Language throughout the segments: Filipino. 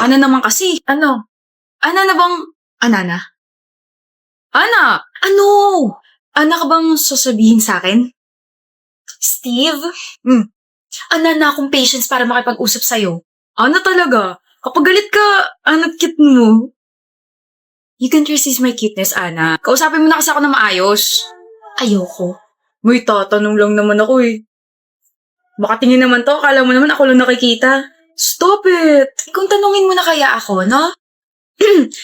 Ana naman kasi. Ano? Ana na bang... Ana na? Ana! Ano? Ana ka bang sasabihin sa akin? Steve? Ana na akong patience para makipag-usap sa'yo. Ana talaga? Kapag galit ka, anak cute mo. You can resist my cuteness, Ana. Kausapin mo na kasi ako na maayos. Ayoko. May tatanong lang naman ako eh. Baka tingin naman to, akala mo naman ako lang nakikita. Stop it! Kung tanungin mo na kaya ako, no?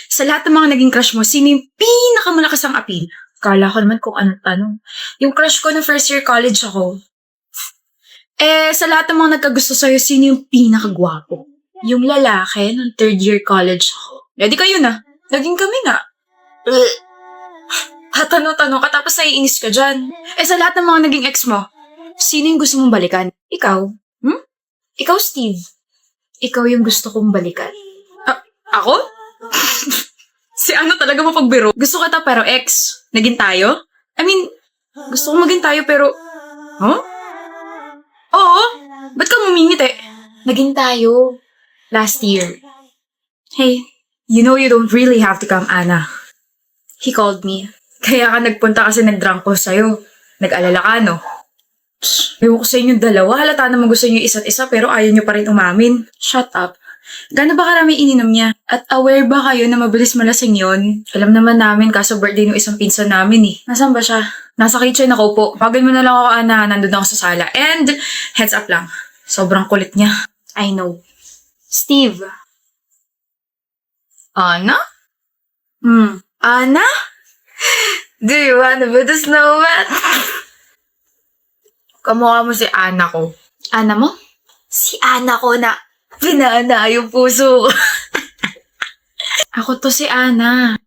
Sa lahat ng mga naging crush mo, sino yung pinakamalakas ang appeal? Kala ko naman kung anong tanong. Yung crush ko ng first year college ako. Sa lahat ng mga nagkagusto sa'yo, sino yung pinakagwapo? Yung lalaki ng third year college ako. Di kayo na. Naging kami nga. Tatanong-tanong ka tapos naiinis ka dyan. Sa lahat ng mga naging ex mo, sino yung gusto mong balikan? Ikaw? Ikaw, Steve. Ikaw yung gusto kong balikan. Ako? Si ano talaga mapagbiro? Gusto kita pero ex. Naging tayo? I mean, gusto kong maging tayo pero... Huh? Oo. Ba't ka mumingiti? Naging tayo. Last year. Hey, you know you don't really have to come, Ana. He called me. Kaya ka nagpunta kasi nag-drunk ko sa'yo. Nag-alala ka, no? Ewan ko sa inyong dalawa. Halata naman gusto niyo isa't isa pero ayaw niyo pa rin umamin. Shut up. Gano'n ba karami ininom niya? At aware ba kayo na mabilis malasing yon? Alam naman namin kaso birthday ng isang pinsan namin eh. Nasaan ba siya? Nasa kitchen ako po. Pagin mo na lang ako, Ana. Nandun ako sa sala. And heads up lang. Sobrang kulit niya. I know. Steve. Ana? Ana? Do you wanna be the snowman? Kamukha mo si Ana ko. Ana mo? Si Ana ko na pinaana yung puso ko. Ako to si Ana.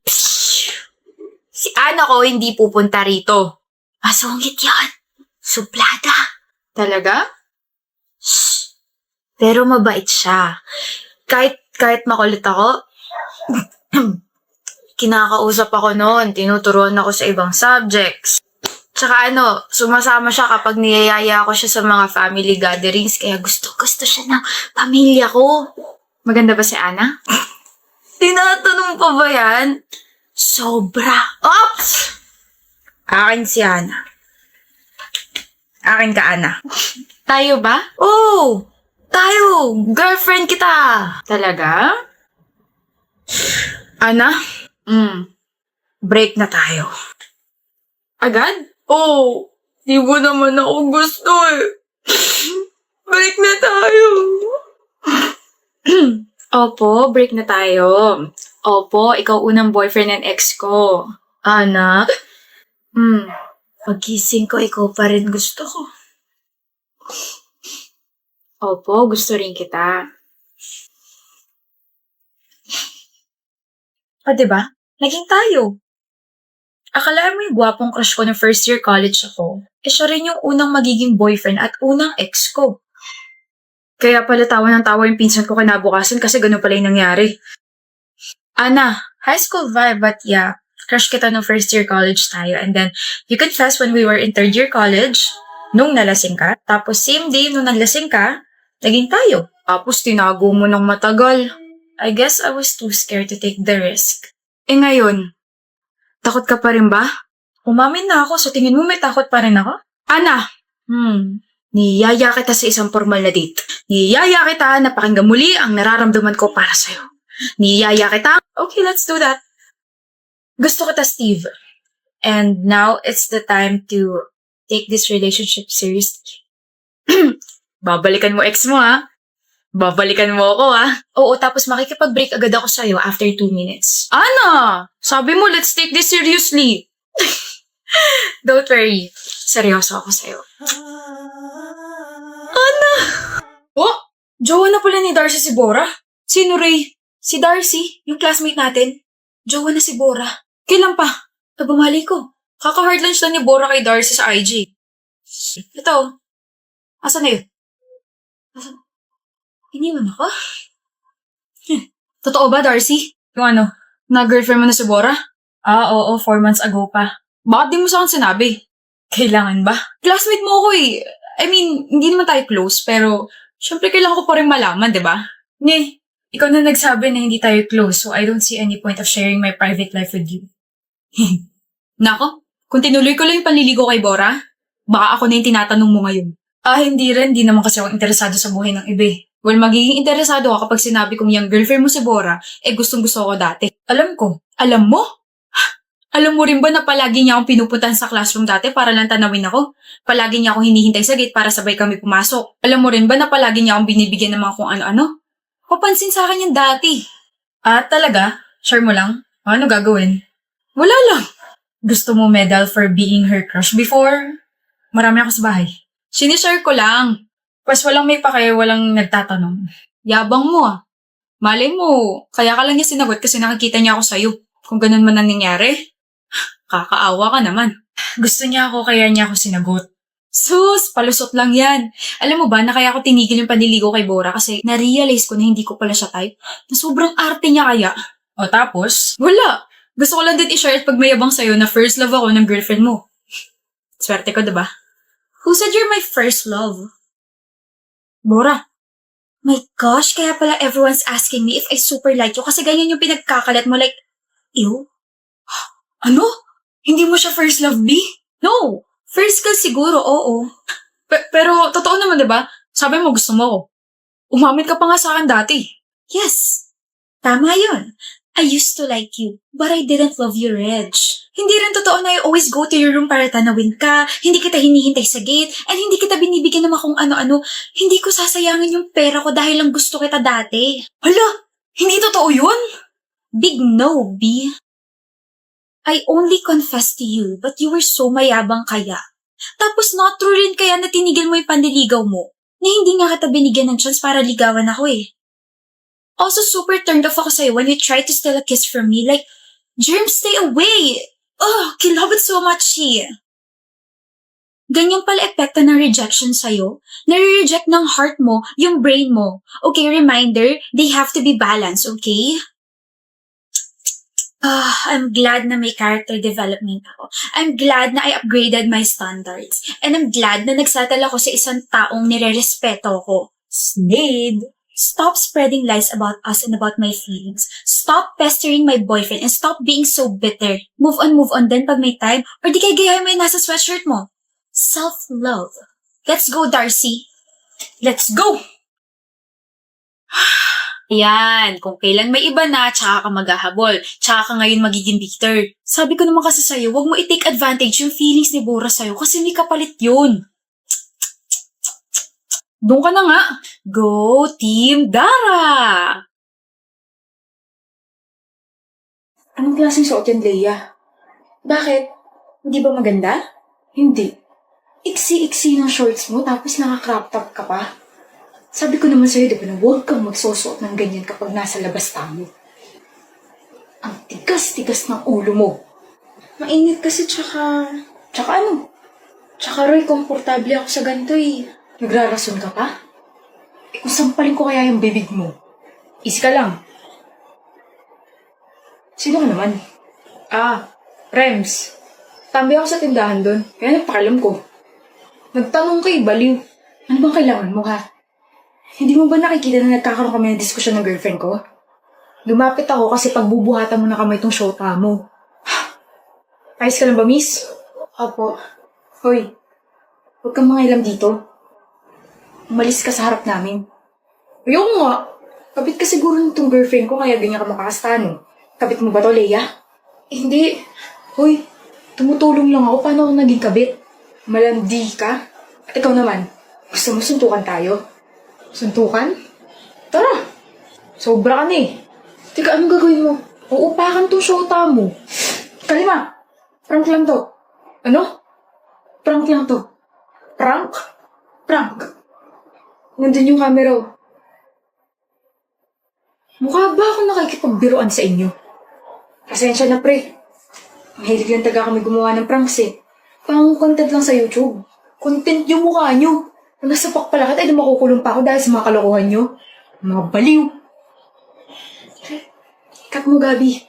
Si Ana ko hindi pupunta rito. Masungit yan. Suplada. Talaga? Shh. Pero mabait siya. Kahit makulit ako, kinakausap ako noon. Tinuturuan ako sa ibang subjects. Tsaka sumasama siya kapag niyayaya ko siya sa mga family gatherings. Kaya gusto siya ng pamilya ko. Maganda ba si Ana? Tinatanong pa ba yan? Sobra. Oops! Akin si Ana. Akin ka, Ana. Tayo ba? Oh! Tayo! Girlfriend kita! Talaga? Ana? Break na tayo. Agad? Oh, di mo naman ako gusto eh. Break na tayo. Opo, break na tayo. Opo, ikaw unang boyfriend and ex ko. Ana? Pagkising ko, ikaw pa rin gusto ko. Opo, gusto rin kita. Diba? Naging tayo. Akala mo yung gwapong crush ko ng first year college ako, siya rin yung unang magiging boyfriend at unang ex ko. Kaya pala tawa ng tawa yung pinsan ko kinabukasan kasi ganun pala yung nangyari. Ana, high school vibe but yeah, crush kita nung first year college tayo and then you confessed when we were in third year college nung nalasing ka, tapos same day nung nalasing ka, naging tayo. Tapos tinago mo ng matagal. I guess I was too scared to take the risk. Ngayon, takot ka pa rin ba? Umamin na ako, so tingin mo may takot pa rin ako? Ana! Niyaya kita sa isang formal na date. Niyaya kita na pakinggan muli ang nararamdaman ko para sa'yo. Niyaya kita. Okay, let's do that. Gusto kita, Steve. And now, it's the time to take this relationship seriously. Babalikan mo ex mo, ha? Babalikan mo ako, ha? Oo, tapos makikipag-break agad ako sa'yo after 2 minutes. Ana! Sabi mo, let's take this seriously. Don't worry. Seryoso ako sa'yo. Ana! Oh? Jowa na pala ni Darcy si Bora? Sino, Ray? Si Darcy, yung classmate natin. Jowa na si Bora. Kailan pa? Bumali ko. Kaka-hard lunch lang ni Bora kay Darcy sa IG. Ito. Asan na yun? Asan? Iniwan ako? Totoo ba, Darcy? Yung na-girlfriend mo na si Bora? Oo, 4 months ago pa. Bakit di mo sa akin sinabi? Kailangan ba? Classmate mo ako eh. I mean, hindi naman tayo close, pero syempre kailangan ko pa rin malaman, di ba? Ikaw na nagsabi na hindi tayo close, so I don't see any point of sharing my private life with you. Nako, kung tinuloy ko lang yung panliligo kay Bora, baka ako na yung tinatanong mo ngayon. Hindi rin. Di naman kasi ako interesado sa buhay ng iba. Well, magiging interesado ako kapag sinabi kong yung girlfriend mo si Bora, gustong gusto ko dati. Alam ko. Alam mo? Alam mo rin ba na palagi niya akong pinupuntahan sa classroom dati para lang tanawin ako? Palagi niya akong hinihintay sa gate para sabay kami pumasok. Alam mo rin ba na palagi niya akong binibigyan ng mga kung ano-ano? Papansin sa akin yan dati. Talaga? Sure mo lang? Ano gagawin? Wala lang. Gusto mo medal for being her crush before? Marami ako sa bahay. Sinishare ko lang. Pas walang may pake, walang nagtatanong. Yabang mo Malay mo, kaya ka lang niya sinagot kasi nakikita niya ako sa'yo. Kung ganun man ang nangyari, kakaawa ka naman. Gusto niya ako kaya niya ako sinagot. Sus, palusot lang yan. Alam mo ba na kaya ako tinigil yung panliligo kay Bora kasi na-realize ko na hindi ko pala siya type. Na sobrang arte niya kaya. O tapos? Wala. Gusto ko lang din i-share at pagmayabang sa'yo na first love ako ng girlfriend mo. Swerte ko, diba? Who said you're my first love? Bora. My gosh, kaya pala everyone's asking me if I super like you kasi ganyan yung pinagkakalat mo like, ew? Ano? Hindi mo siya first love, B? No! First ka siguro, oo. Pero, totoo naman, diba? Sabi mo gusto mo ako. Umamit ka pa nga sa akin dati. Yes. Tama yun. I used to like you, but I didn't love you, Reg. Hindi rin totoo na I always go to your room para tanawin ka, hindi kita hinihintay sa gate, and hindi kita binibigyan ng mga kung ano-ano. Hindi ko sasayangin yung pera ko dahil lang gusto kita dati. Hala, hindi totoo yun? Big no, B. I only confessed to you, but you were so mayabang kaya. Tapos not true rin kaya na tinigil mo yung panliligaw mo, na hindi nga kita binigyan ng chance para ligawan ako Also, super turned off ako sa'yo when you tried to steal a kiss from me. Like, Germ, stay away! Ugh, love it so much, Ganyan pala epekto ng rejection sa'yo. Nare-reject ng heart mo, yung brain mo. Okay, reminder, they have to be balanced, okay? I'm glad na may character development ako. I'm glad na I upgraded my standards. And I'm glad na nagsettle ako sa isang taong nire-respeto ko. Slade! Stop spreading lies about us and about my feelings. Stop pestering my boyfriend and stop being so bitter. Move on din pag may time or di kaya gayahin mo yung nasa sweatshirt mo. Self-love. Let's go, Darcy. Let's go! Yan, kung kailan may iba na, tsaka ka maghahabol. Tsaka ka ngayon magiging bitter. Sabi ko naman kasi sa'yo, huwag mo i-take advantage yung feelings ni Bora sa'yo kasi may kapalit yun. Doon ka na nga. Go, Team Dara! Anong klaseng suot yan, Leia? Bakit? Hindi ba maganda? Hindi. Iksi-iksi ng shorts mo tapos naka-crop top ka pa. Sabi ko naman sa'yo, di ba na huwag kang magsusuot ng ganyan kapag nasa labas tayo. Ang tigas-tigas ng ulo mo. Mainit kasi tsaka... Tsaka ano? Tsaka Roy, komportable ako sa ganito Nagrarason ka pa? Kung sampalin ko kaya yung bibig mo. Easy ka lang. Sino ka naman? Rems. Tambay ako sa tindahan doon. Kaya nagpakalam ko. Nagtanong kay baliw. Ano bang kailangan mo Hindi mo ba nakikita na nagkakaroon kami ng diskusyon ng girlfriend ko? Lumapit ako kasi pagbubuhatan mo na kamay itong shota mo. Ayos ka lang ba, miss? Opo. Hoy, huwag kang mangailam dito. Umalis ka sa harap namin. Ayoko nga. Kabit ka siguro nitong girlfriend ko kaya ganyan ka makakastano. Kabit mo ba to, Leia? Hindi. Hoy, tumutulong lang ako. Paano ako naging kabit? Malandi ka? At ikaw naman, gusto mo suntukan tayo? Suntukan? Tara. Sobra ka na Teka, anong gagawin mo? Uupakan tong shota mo. Kalima. Prank lang to. Ano? Prank lang to. Prank? Prank. Nandun yung camera. Mukha ba akong nakikipagbiruan sa inyo? Pasensya na, pre. Mahilig lang taga kami gumawa ng pranks Pang content lang sa YouTube. Content yung mukha nyo. Kung nasa pakpalakat ay makukulong pa ako dahil sa mga kalokohan nyo. Mga baliw. Cut mo, Gabi.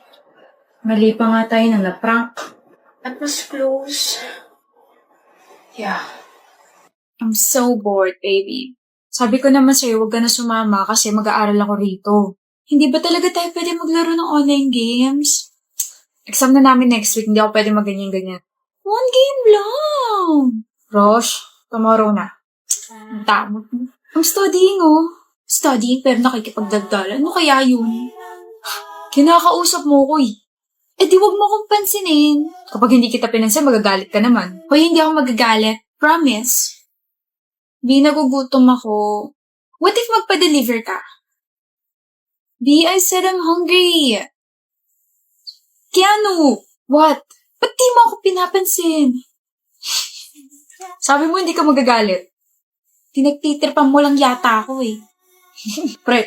Mali pa nga tayo na prank. At mas close. Yeah. I'm so bored, baby. Sabi ko naman sa'yo, huwag ka na sumama kasi mag-aaral ako rito. Hindi ba talaga tayo pwede maglaro ng online games? Exam na namin next week, hindi ako pwede mag-ganyan-ganyan. One game lang! Rosh, tomorrow na. Ang tamot mo. I'm studying, oh. Studying pero nakikipagdagdalan. Ano kaya yun? Kinakausap mo ko eh. Eh di wag mo akong pansinin. Kapag hindi kita pinansin, magagalit ka naman. Hoy, hindi ako magagalit. Promise. Bi, nagugutom ako. What if magpa-deliver ka? Bi, I said I'm hungry. Keanu! What? Ba't di mo ako pinapansin? Sabi mo hindi ka magagalit. Tinagtitirpan mo lang yata ako eh. Pre.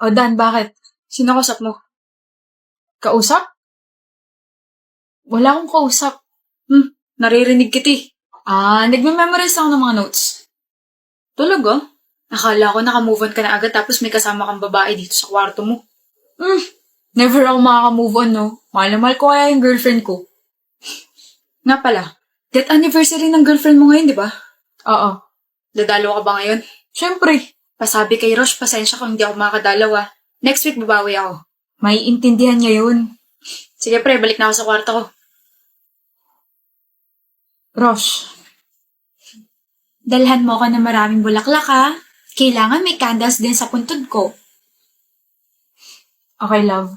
O Dan, bakit? Sino kausap mo? Kausap? Wala akong kausap. Naririnig kita eh. Nagme-memorize ako ng mga notes. Talaga? Akala ko naka-move on ka na agad tapos may kasama kang babae dito sa kwarto mo. Never ako makaka-move on, no? Mahal na mahal ko kaya yung girlfriend ko. Nga pala, death anniversary ng girlfriend mo ngayon, di ba? Oo. Dadalo ka ba ngayon? Siyempre. Pasabi kay Rosh, pasensya kung hindi ako makakadalaw ah. Next week babawi ako. May intindihan niya yun. Sige pre, balik na ako sa kwarto ko. Rosh, dalhan mo ako ng maraming bulaklak ha. Kailangan may candles din sa puntod ko. Okay, love.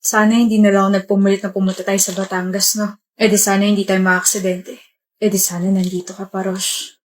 Sana hindi na lang nagpumulit na pumunta tayo sa Batangas, no? Eh di sana hindi tayo makaaksidente. Eh di sana nandito ka pa, Rosh.